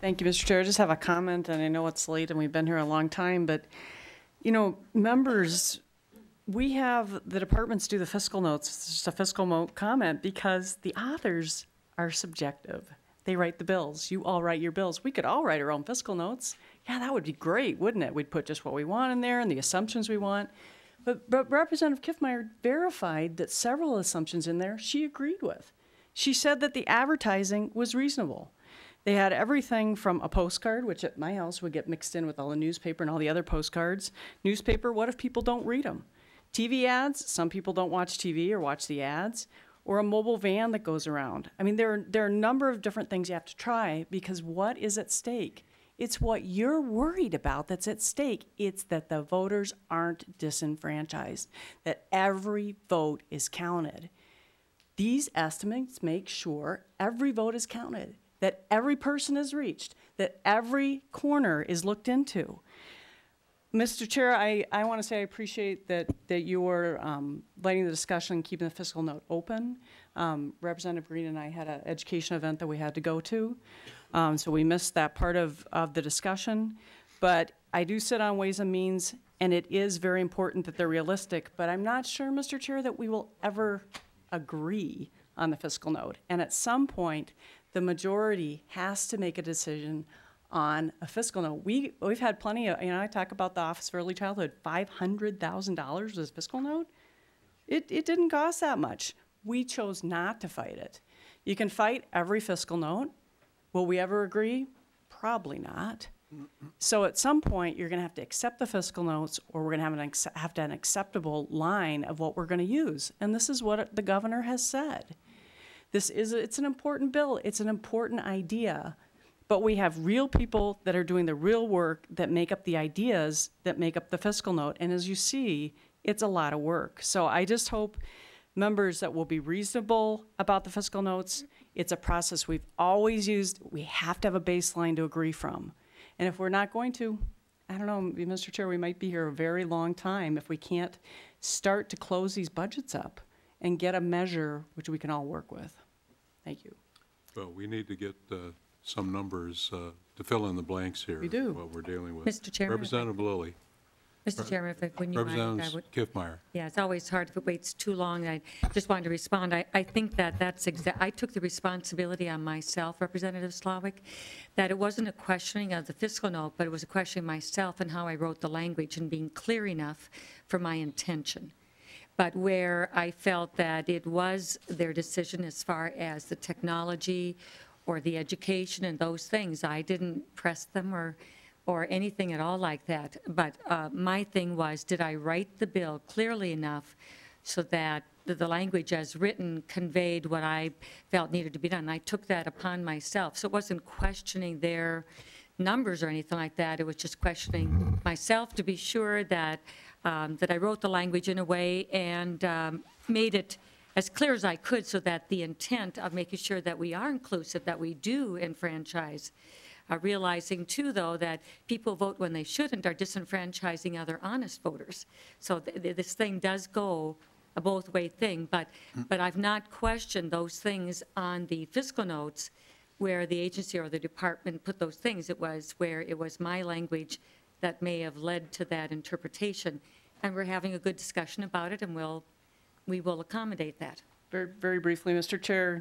Thank you, Mr. Chair. I just have a comment, and I know it's late and we've been here a long time, but, you know, members, we have the departments do the fiscal notes. It's just a fiscal comment because the authors are subjective. They write the bills. You all write your bills. We could all write our own fiscal notes. Yeah, that would be great, wouldn't it? We'd put just what we want in there and the assumptions we want. But Representative Kiffmeyer verified that several assumptions in there she agreed with. She said that the advertising was reasonable. They had everything from a postcard, which at my house would get mixed in with all the newspaper and all the other postcards. Newspaper, what if people don't read them? TV ads, some people don't watch TV or watch the ads. Or a mobile van that goes around. I mean, there are a number of different things you have to try because what is at stake? It's what you're worried about that's at stake. It's that the voters aren't disenfranchised, that every vote is counted. These estimates make sure every vote is counted, that every person is reached, that every corner is looked into. Mr. Chair, I want to say I appreciate that you're letting the discussion and keeping the fiscal note open. Representative Green and I had an education event that we had to go to, so we missed that part of the discussion. But I do sit on Ways and Means, and it is very important that they're realistic, but I'm not sure, Mr. Chair, that we will ever agree on the fiscal note. And at some point, the majority has to make a decision on a fiscal note. We've had plenty of, I talk about the Office for Early Childhood, $500,000 as a fiscal note. It didn't cost that much. We chose not to fight it. You can fight every fiscal note. Will we ever agree? Probably not. So at some point, you're gonna have to accept the fiscal notes, or we're gonna have to have an acceptable line of what we're gonna use. And this is what the governor has said. It's an important bill. It's an important idea. But we have real people that are doing the real work that make up the ideas that make up the fiscal note. And as you see, it's a lot of work. So I just hope members that will be reasonable about the fiscal notes. It's a process we've always used. We have to have a baseline to agree from. And if we're not going to, I don't know, Mr. Chair, we might be here a very long time if we can't start to close these budgets up and get a measure which we can all work with. Thank you. Well, we need to get some numbers to fill in the blanks here. We do. What we're dealing with. Mr. Chairman. Representative Lilly. Mr. Chairman, when you mind, I Representative would. Kiffmeyer. Yeah, it's always hard if it waits too long. I just wanted to respond. I think that's I took the responsibility on myself, Representative Slawik, that it wasn't a questioning of the fiscal note, but it was a questioning of myself and how I wrote the language and being clear enough for my intention. But where I felt that it was their decision as far as the technology or the education and those things, I didn't press them or anything at all like that. But my thing was, did I write the bill clearly enough so that the language as written conveyed what I felt needed to be done? I took that upon myself. So it wasn't questioning their numbers or anything like that. It was just questioning myself to be sure that that I wrote the language in a way and made it as clear as I could so that the intent of making sure that we are inclusive, that we do enfranchise, realizing too, though, that people vote when they shouldn't are disenfranchising other honest voters. So this thing does go a both-way thing, but I've not questioned those things on the fiscal notes where the agency or the department put those things. It was where it was my language that may have led to that interpretation. And we're having a good discussion about it, and we will accommodate that. Very, very briefly, Mr. Chair,